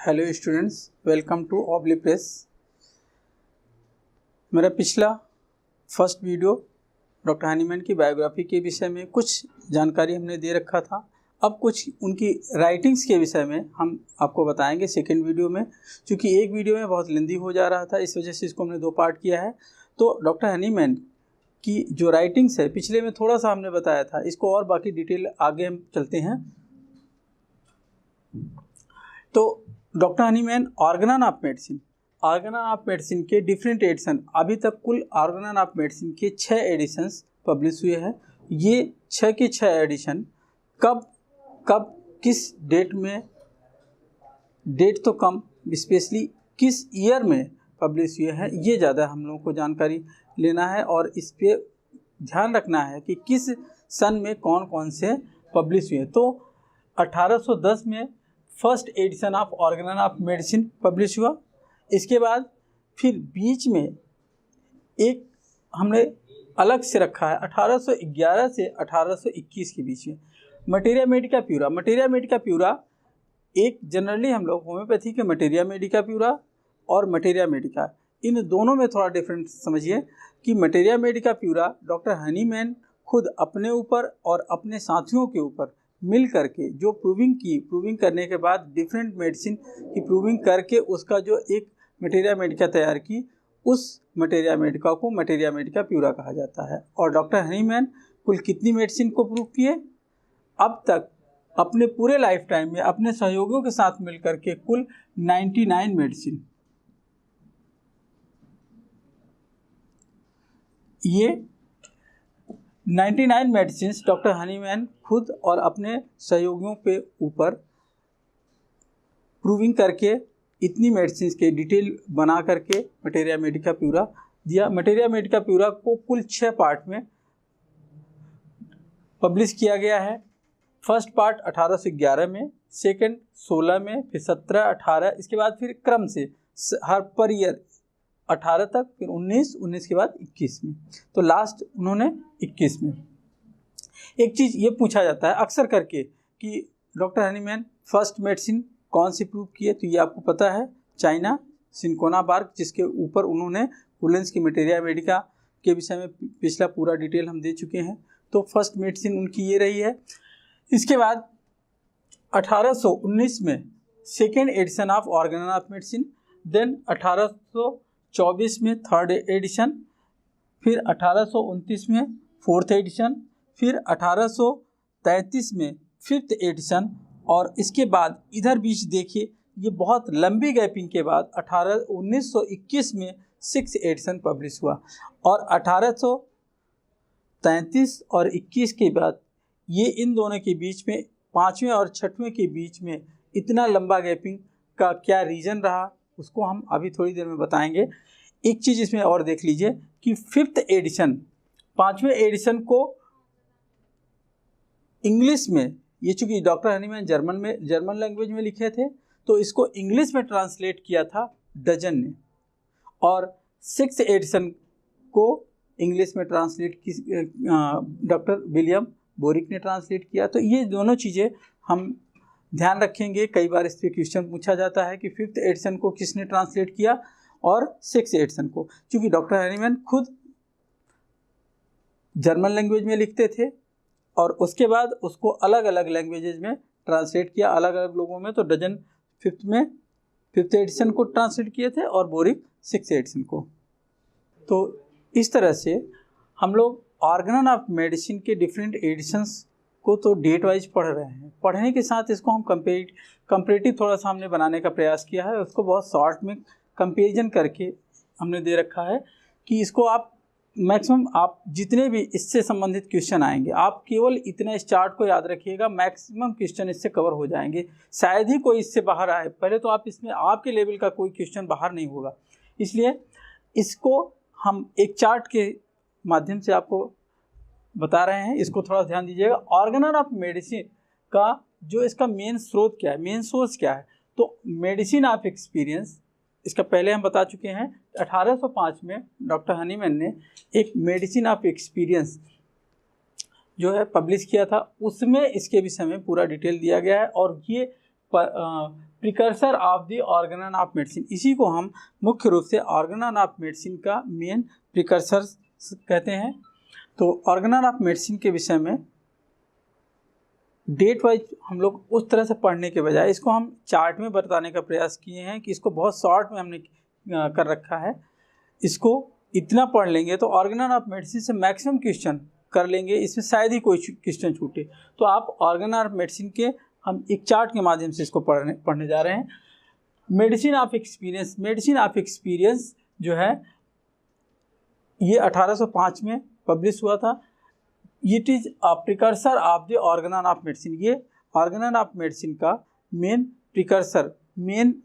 Hello students, welcome to ऑब्ली प्रेस। मेरा पिछला फर्स्ट वीडियो डॉक्टर हनीमैन की बायोग्राफी के विषय में कुछ जानकारी हमने दे रखा था। अब कुछ उनकी राइटिंग्स के विषय में हम आपको बताएंगे सेकेंड वीडियो में। क्योंकि एक वीडियो में बहुत लेंदी हो जा रहा था, इस वजह से इसको हमने दो पार्ट किया है। तो डॉक्टर हनीमैन की जो राइटिंग्स है, पिछले में थोड़ा सा हमने बताया था, इसको और बाकी डिटेल आगे हम चलते हैं। तो doctor Hahnemann organ of medicine के डिफरेंट एडिशन, अभी तक कुल ऑर्गन ऑफ मेडिसिन के 6 एडिशंस पब्लिश हुए हैं। ये 6 के 6 एडिशन कब किस डेट में, डेट तो कम, स्पेशली किस ईयर में पब्लिश हुए हैं, ये ज़्यादा हम लोगों को जानकारी लेना है और इस पे ध्यान रखना है कि किस सन में कौन कौन से पब्लिश हुए। तो 1810 में first edition of organ of medicine publish हुआ। इसके बाद फिर बीच में एक हमने अलग से रखा है 1811 से 1821 के बीच में मटेरिया मेडिका प्यूरा एक जनरली हम लोग होम्योपैथी के मटेरिया मेडिका प्यूरा और मटेरिया मेडिका, इन दोनों में थोड़ा डिफरेंट समझिए कि materia Medica pura doctor Hahnemann खुद अपने ऊपर और अपने साथियों के ऊपर मिल करके जो प्रूविंग करने के बाद डिफरेंट मेडिसिन की प्रूविंग करके उसका जो एक मटेरिया मेडिका तैयार की, उस मटेरिया मेडिका को मटेरिया मेडिका प्यूरा कहा जाता है। और डॉक्टर हनीमैन कुल कितनी मेडिसिन को प्रूव किए अब तक अपने पूरे लाइफ टाइम में अपने सहयोगियों के साथ मिल करके कुल 99 मेडिसिन, ये 99 मेडिसिन डॉक्टर हनीमैन खुद और अपने सहयोगियों पे ऊपर प्रूविंग करके इतनी मेडिसिन के डिटेल बना करके मटेरिया मेडिका प्यूरा दिया। मटेरिया मेडिका प्यूरा को कुल 6 पार्ट में पब्लिश किया गया है। फर्स्ट पार्ट 1811 में, सेकंड 16 में, फिर 17, 18, इसके बाद फिर क्रम से हर पर ईयर 18 तक, फिर 19 के बाद 21 में, तो लास्ट उन्होंने 21 में। एक चीज़ ये पूछा जाता है अक्सर करके कि डॉक्टर हनीमैन फर्स्ट मेडिसिन कौन सी प्रूव किए, तो ये आपको पता है, चाइना सिंकोना बार्क, जिसके ऊपर उन्होंने हुलेंस की मटेरिया मेडिका के विषय में पिछला पूरा डिटेल हम दे चुके हैं। तो फर्स्ट मेडिसिन उनकी ये रही है। इसके बाद 1819 में second edition of organ of medicine, then 1824 में थर्ड एडिशन, फिर 1829 में फोर्थ एडिशन, फिर 1833 में फिफ्थ एडिशन, और इसके बाद इधर बीच देखिए ये बहुत लंबी गैपिंग के बाद 1921 में सिक्स एडिशन पब्लिश हुआ, और 1833 और 21 के बाद ये इन दोनों के बीच में, पाँचवें और छठवें के बीच में इतना लंबा गैपिंग का क्या रीज़न रहा, उसको हम अभी थोड़ी देर में बताएंगे। एक चीज़ इसमें और देख लीजिए कि फिफ्थ एडिशन, पाँचवें एडिशन को इंग्लिश में, ये चूँकि डॉक्टर हनीमैन जर्मन लैंग्वेज में लिखे थे, तो इसको इंग्लिश में ट्रांसलेट किया था डजन ने, और सिक्स एडिशन को इंग्लिश में ट्रांसलेट की डॉक्टर विलियम बोरिक ने ट्रांसलेट किया। तो ये दोनों चीज़ें हम ध्यान रखेंगे। कई बार इस पर क्वेश्चन पूछा जाता है कि फिफ्थ एडिशन को किसने ट्रांसलेट किया और सिक्स एडिशन को, क्योंकि डॉक्टर हनीमैन खुद जर्मन लैंग्वेज में लिखते थे और उसके बाद उसको अलग अलग लैंग्वेजेज में ट्रांसलेट किया, अलग अलग लोगों में। तो डजन फिफ्थ एडिशन को ट्रांसलेट किए थे और बोरिक सिक्स एडिशन को। तो इस तरह से हम लोग ऑर्गन ऑफ मेडिसिन के डिफरेंट एडिशंस को तो डेट वाइज पढ़ रहे हैं। पढ़ने के साथ इसको हम कंपेरेटिव थोड़ा सा हमने बनाने का प्रयास किया है, उसको बहुत शॉर्ट में कंपेरिजन करके हमने दे रखा है कि इसको आप मैक्सिमम, आप जितने भी इससे संबंधित क्वेश्चन आएंगे, आप केवल इतना इस चार्ट को याद रखिएगा, मैक्सिमम क्वेश्चन इससे कवर हो जाएंगे। शायद ही कोई इससे बाहर आए, पहले तो आप इसमें आपके लेवल का कोई क्वेश्चन बाहर नहीं होगा, इसलिए इसको हम एक चार्ट के माध्यम से आपको बता रहे हैं, इसको थोड़ा ध्यान दीजिएगा। ऑर्गन ऑफ मेडिसिन का जो इसका मेन स्रोत क्या है, मेन सोर्स क्या है, तो मेडिसिन ऑफ एक्सपीरियंस, इसका पहले हम बता चुके हैं। 1805 में डॉक्टर हनीमैन ने एक मेडिसिन ऑफ एक्सपीरियंस जो है पब्लिश किया था, उसमें इसके विषय में पूरा डिटेल दिया गया है, और ये precursor of the Organon of medicine, इसी को हम मुख्य रूप से ऑर्गेनन ऑफ मेडिसिन का मेन प्रिकर्सर कहते हैं। तो ऑर्गेनन ऑफ मेडिसिन के विषय में डेट वाइज हम लोग उस तरह से पढ़ने के बजाय इसको हम चार्ट में बताने का प्रयास किए हैं कि इसको बहुत शॉर्ट में हमने कर रखा है। इसको इतना पढ़ लेंगे तो ऑर्गेनन ऑफ मेडिसिन से मैक्सिमम क्वेश्चन कर लेंगे, इसमें शायद ही कोई क्वेश्चन छूटे। तो आप ऑर्गेनन ऑफ मेडिसिन के हम एक चार्ट के माध्यम से इसको पढ़ने जा रहे हैं। Medicine of experience, medicine of experience जो है ये 1805 में पब्लिश हुआ था। It is a precursor of the Organon of medicine, ये ऑर्गेनन ऑफ मेडिसिन का main precursor, main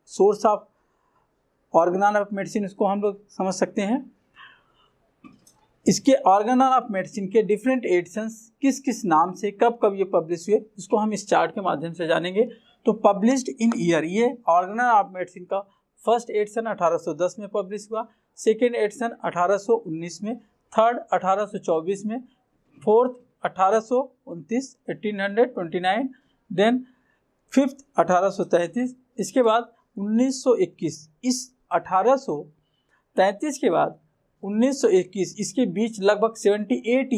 source of Organon of medicine इसको हम लोग समझ सकते हैं। इसके ऑर्गेनन ऑफ मेडिसिन के डिफरेंट एडिशंस किस किस नाम से कब कब ये पब्लिश हुए इसको हम इस चार्ट के माध्यम से जानेंगे। तो पब्लिश्ड इन ईयर, ये ऑर्गेनन ऑफ मेडिसिन का फर्स्ट एडिशन 1810 में पब्लिश हुआ, सेकेंड एडिशन 1819 में, थर्ड 1824 में, फोर्थ 1829 1829, देन फिफ्थ 1833, इसके बाद 1921। इस 1833 के बाद 1921 इसके बीच लगभग 78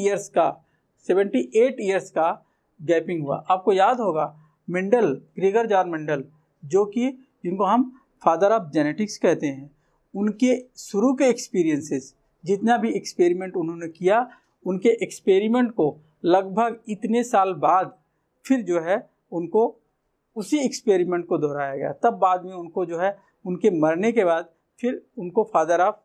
ईयर्स का गैपिंग हुआ। आपको याद होगा मेंडल, ग्रेगर जॉन मेंडल, जो कि जिनको हम फादर ऑफ जेनेटिक्स कहते हैं, उनके शुरू के एक्सपीरियंसेस, जितना भी एक्सपेरिमेंट उन्होंने किया, उनके एक्सपेरिमेंट को लगभग इतने साल बाद फिर जो है उनको उसी एक्सपेरिमेंट को दोहराया गया। तब बाद में उनको जो है उनके मरने के बाद फिर उनको फादर ऑफ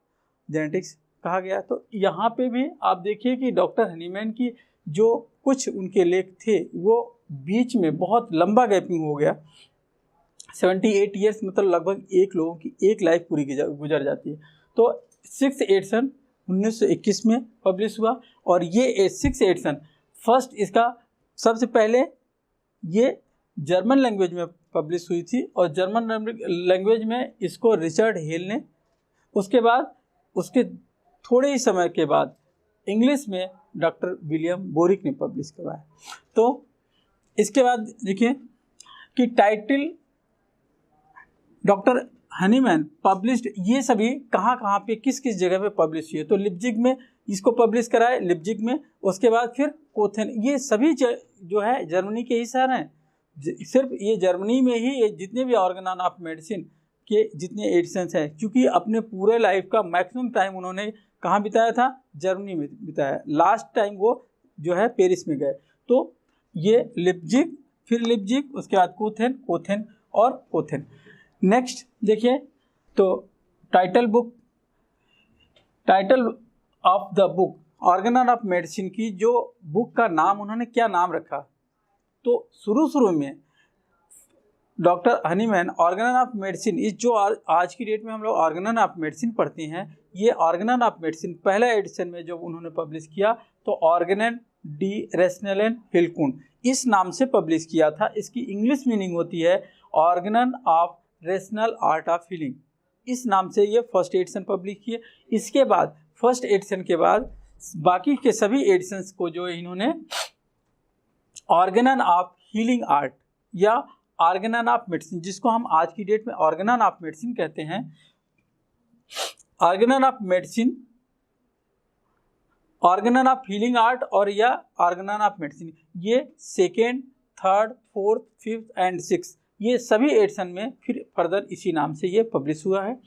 जेनेटिक्स कहा गया। तो यहाँ पे भी आप देखिए कि डॉक्टर हनीमैन की जो कुछ उनके लेख थे वो बीच में बहुत लंबा गैपिंग हो गया। 78 ईयर्स मतलब लगभग एक लोगों की एक लाइफ पूरी गुजर जाती है। तो 6th एडिशन 1921 में पब्लिश हुआ और ये 6th एडिशन फर्स्ट इसका सबसे पहले ये जर्मन लैंग्वेज में पब्लिश हुई थी और जर्मन लैंग्वेज में इसको रिचर्ड हेल ने, उसके बाद उसके थोड़े ही समय के बाद इंग्लिश में डॉक्टर विलियम बोरिक ने पब्लिश करवाया। तो इसके बाद देखिए कि टाइटल डॉक्टर हनीमैन पब्लिश्ड, ये सभी कहाँ पे किस किस जगह पे पब्लिश हुए। तो लिप्जिग में इसको पब्लिश कराए, लिप्जिग में, उसके बाद फिर कोथेन, ये सभी जो है जर्मनी के ही शहर हैं। सिर्फ ये जर्मनी में ही जितने भी ऑर्गेनन ऑफ मेडिसिन के जितने एडिशंस हैं, क्योंकि अपने पूरे लाइफ का मैक्सिमम टाइम उन्होंने कहाँ बिताया था, जर्मनी में बिताया। लास्ट टाइम वो जो है पेरिस में गए। तो ये लिप्जिग, फिर लिप्जिग, उसके बाद कोथेन, कोथेन और कोथेन। नेक्स्ट देखिए तो title of the book Organon of medicine की जो बुक का नाम उन्होंने क्या नाम रखा। तो शुरू में doctor Hahnemann Organon of medicine, इस जो आज की डेट में हम लोग ऑर्गेनन ऑफ मेडिसिन पढ़ते हैं, ये ऑर्गेनन ऑफ मेडिसिन पहला एडिशन में जब उन्होंने पब्लिश किया तो ऑर्गेनन डी रेस्नेलन हिलकुंड इस नाम से पब्लिश किया था। इसकी इंग्लिश मीनिंग होती है Organon of rational art of healing. इस नाम से ये फर्स्ट एडिशन पब्लिश किए। इसके बाद फर्स्ट एडिशन के बाद बाकी के सभी एडिशंस को जो इन्होंने ऑर्गेनन ऑफ हीलिंग आर्ट या ऑर्गेनन ऑफ मेडिसिन, जिसको हम आज की डेट में ऑर्गेनन ऑफ मेडिसिन कहते हैं, Organon of medicine, Organon of healing art और या ऑर्गेनन ऑफ मेडिसिन, ये second, third, fourth, fifth and six, ये सभी एडिशन में फिर फर्दर इसी नाम से ये पब्लिश हुआ है।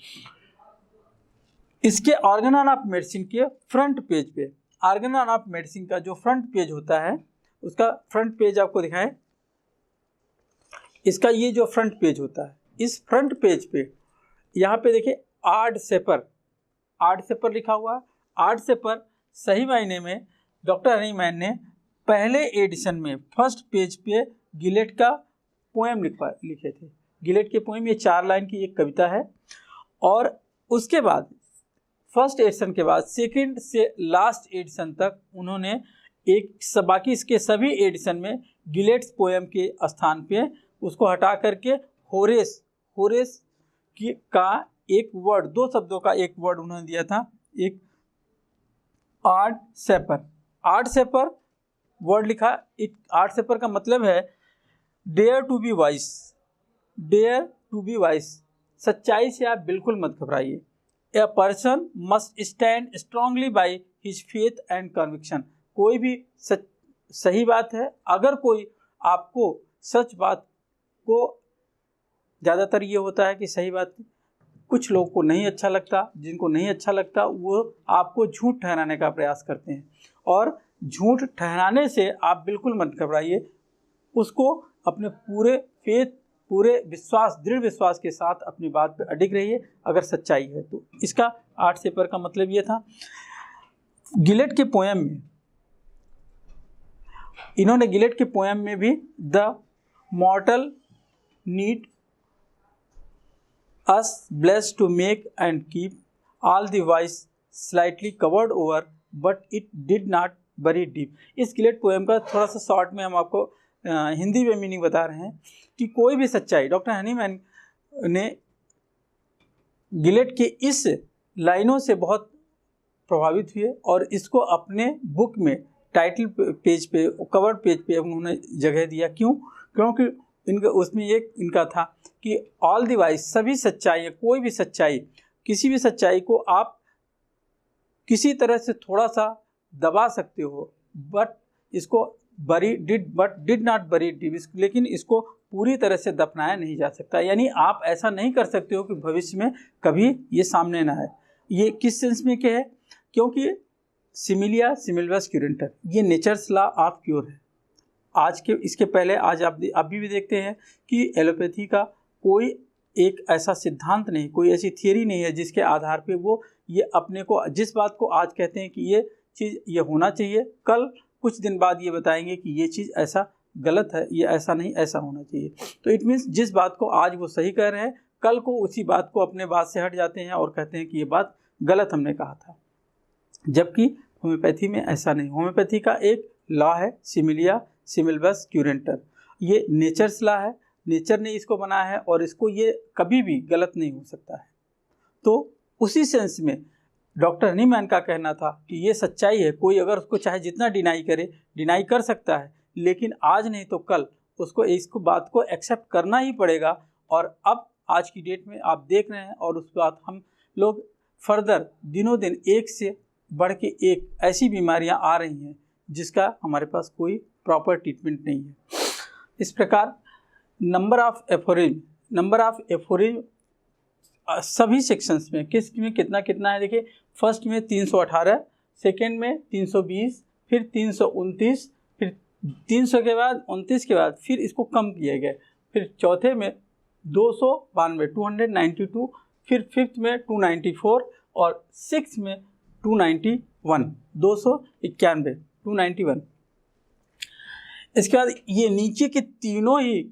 इसके ऑर्गेनन ऑफ मेडिसिन के फ्रंट पेज पे, ऑर्गेनन ऑफ मेडिसिन का जो फ्रंट पेज होता है उसका फ्रंट पेज आपको दिखाएं। इसका ये जो फ्रंट पेज होता है, इस फ्रंट पेज पे यहाँ पे देखिए आर्ट सेपर लिखा हुआ है। आर्ट सेपर सही मायने में डॉक्टर हनीमैन ने पहले एडिशन में फर्स्ट पेज पे गिलेट का पोएम लिखे थे। गिलेट के पोएम ये 4 लाइन की एक कविता है। और उसके बाद फर्स्ट एडिशन के बाद सेकंड से लास्ट एडिशन तक उन्होंने बाकी इसके सभी एडिशन में गिलेट्स पोएम के स्थान पे उसको हटा करके होरेस का एक वर्ड, 2 शब्दों का एक वर्ड उन्होंने दिया था, एक आर्ट सेपर वर्ड लिखा। आर्ट सेपर का मतलब है dare to be wise, dare to be wise, सच्चाई से आप बिल्कुल मत घबराइए। A person must stand strongly by his faith and conviction, कोई भी सही बात है, अगर कोई आपको सच बात को, ज़्यादातर ये होता है कि सही बात कुछ लोगों को नहीं अच्छा लगता, जिनको नहीं अच्छा लगता वो आपको झूठ ठहराने का प्रयास करते हैं, और झूठ ठहराने से आप बिल्कुल मत घबराइए, उसको अपने पूरे फेथ, पूरे विश्वास, दृढ़ विश्वास के साथ अपनी बात पर अडिग रहिए अगर सच्चाई है तो। इसका 8 सेपर का मतलब ये था। गिलेट के पोएम में, इन्होंने गिलेट के पोएम में भी the मॉर्टल need us blessed to make and keep all the wise slightly covered over but it did not bury deep। इस गिलेट पोएम का थोड़ा सा शॉर्ट में हम आपको हिंदी में मीनिंग बता रहे हैं कि कोई भी सच्चाई, डॉक्टर हनीमैन ने गिलेट के इस लाइनों से बहुत प्रभावित हुए और इसको अपने बुक में टाइटल पेज पे, कवर पेज पे उन्होंने जगह दिया। क्यों? क्योंकि इनका उसमें ये इनका था कि ऑल द वाइज, सभी सच्चाई, कोई भी सच्चाई, किसी भी सच्चाई को आप किसी तरह से थोड़ा सा दबा सकते हो, बट इसको डिड नॉट बरी डीप, लेकिन इसको पूरी तरह से दफनाया नहीं जा सकता। यानी आप ऐसा नहीं कर सकते हो कि भविष्य में कभी ये सामने ना आए। ये किस सेंस में क्या है? क्योंकि सिमिलिया सिमिलबस क्यूरेंटर, ये नेचर्स लॉ ऑफ क्योर है। आज के, इसके पहले आज आप अभी भी देखते हैं कि एलोपैथी का कोई एक ऐसा सिद्धांत नहीं, कोई ऐसी थियरी नहीं है जिसके आधार पे वो ये अपने को, जिस बात को आज कहते हैं कि ये चीज़ ये होना चाहिए, कल कुछ दिन बाद ये बताएंगे कि ये चीज़ ऐसा गलत है, ये ऐसा नहीं, ऐसा होना चाहिए। तो इट मीन्स जिस बात को आज वो सही कह रहे हैं, कल को उसी बात को अपने बात से हट जाते हैं और कहते हैं कि ये बात गलत हमने कहा था। जबकि होम्योपैथी में ऐसा नहीं। होम्योपैथी का एक लॉ है सिमिलिया सिमिलबस क्यूरेंटर, ये नेचर्स लॉ है, नेचर ने इसको बनाया है और इसको ये कभी भी गलत नहीं हो सकता है। तो उसी सेंस में डॉक्टर हनीमैन का कहना था कि ये सच्चाई है, कोई अगर उसको चाहे जितना डिनाई करे, डिनाई कर सकता है, लेकिन आज नहीं तो कल उसको इसको बात को एक्सेप्ट करना ही पड़ेगा। और अब आज की डेट में आप देख रहे हैं, और उस बात हम लोग फर्दर दिनों दिन एक से बढ़ के एक ऐसी बीमारियां आ रही हैं जिसका हमारे पास कोई प्रॉपर ट्रीटमेंट नहीं है। इस प्रकार नंबर ऑफ एफोरिज्म सभी सेक्शंस में किस में कितना कितना है देखिए। फर्स्ट में 318, सेकेंड में 320, फिर 329, फिर 300 के बाद 29 के बाद फिर इसको कम किए गए, फिर चौथे में 292 292, फिर फिफ्थ में 294 और सिक्स में 291 291 291। इसके बाद ये नीचे के तीनों ही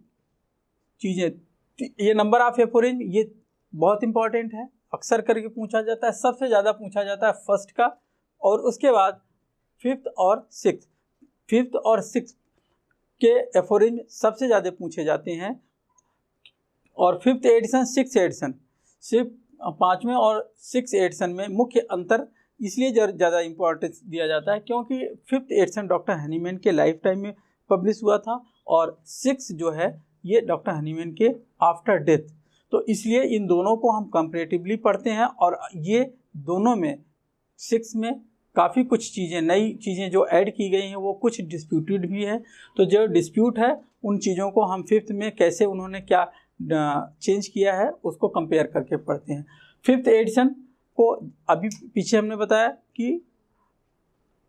चीज़ें, ये नंबर ऑफ एफोरिज्म ये बहुत इंपॉर्टेंट है, अक्सर करके पूछा जाता है, सबसे ज़्यादा पूछा जाता है फर्स्ट का, और उसके बाद फिफ्थ और सिक्स के एफोरिज्म सबसे ज़्यादा पूछे जाते हैं। और फिफ्थ एडिशन, सिक्स एडिशन, सिर्फ पाँचवें और सिक्स एडिशन में मुख्य अंतर इसलिए ज़्यादा इम्पोर्टेंस दिया जाता है क्योंकि फिफ्थ एडिशन डॉक्टर हनीमैन के लाइफ टाइम में पब्लिश हुआ था और सिक्स जो है ये डॉक्टर हनीमैन के आफ्टर डेथ। तो इसलिए इन दोनों को हम कंपैरेटिवली पढ़ते हैं, और ये दोनों में सिक्स में काफ़ी कुछ चीज़ें, नई चीज़ें जो ऐड की गई हैं वो कुछ डिस्प्यूटेड भी है। तो जो डिस्प्यूट है उन चीज़ों को हम फिफ्थ में कैसे उन्होंने क्या चेंज किया है उसको कंपेयर करके पढ़ते हैं। फिफ्थ एडिशन को अभी पीछे हमने बताया कि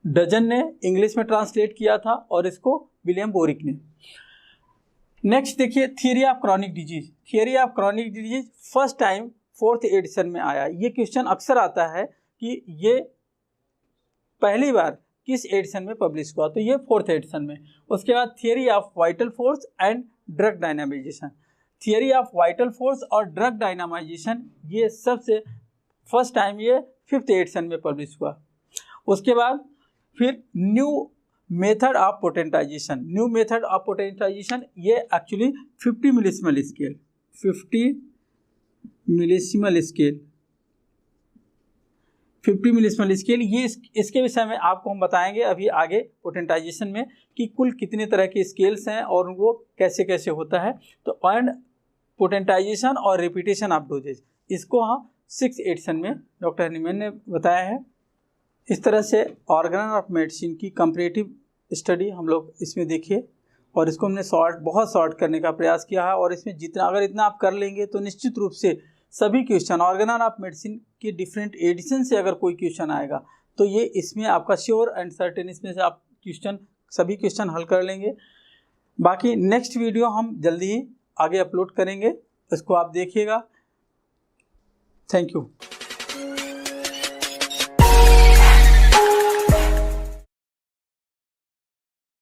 डजन ने इंग्लिश में ट्रांसलेट किया था और इसको विलियम बोरिक ने। नेक्स्ट देखिए theory of chronic disease. Theory of chronic disease first time fourth edition में आया। ये क्वेश्चन अक्सर आता है कि ये पहली बार किस एडिशन में पब्लिश हुआ, तो ये फोर्थ एडिशन में। उसके बाद theory of vital force and drug dynamization. Theory of vital force और ड्रग डायनामाइजेशन ये सबसे फर्स्ट टाइम ये फिफ्थ एडिशन में पब्लिश हुआ। उसके बाद फिर new method of potentization. New method of potentization ये actually 50 millesimal scale, 50 millesimal scale, 50 millesimal scale, ये इसके विषय में आपको हम बताएंगे अभी आगे पोटेंटाइजेशन में कि कुल कितने तरह के स्केल्स हैं और वो कैसे कैसे होता है। तो एंड पोटेंटाइजेशन और रिपीटेशन ऑफ डोजेज, इसको हम 6 एडिशन में डॉक्टर हनीमैन ने बताया है। इस तरह से ऑर्गन ऑफ मेडिसिन की कंपैरेटिव स्टडी हम लोग इसमें देखिए, और इसको हमने बहुत शॉर्ट करने का प्रयास किया है। और इसमें अगर इतना आप कर लेंगे तो निश्चित रूप से सभी क्वेश्चन ऑर्गन ऑफ मेडिसिन के डिफरेंट एडिशन से अगर कोई क्वेश्चन आएगा तो ये इसमें आपका श्योर एंड सर्टेन इसमें से आप सभी क्वेश्चन हल कर लेंगे। बाकी नेक्स्ट वीडियो हम जल्दी ही आगे अपलोड करेंगे, इसको आप देखिएगा। Thank you.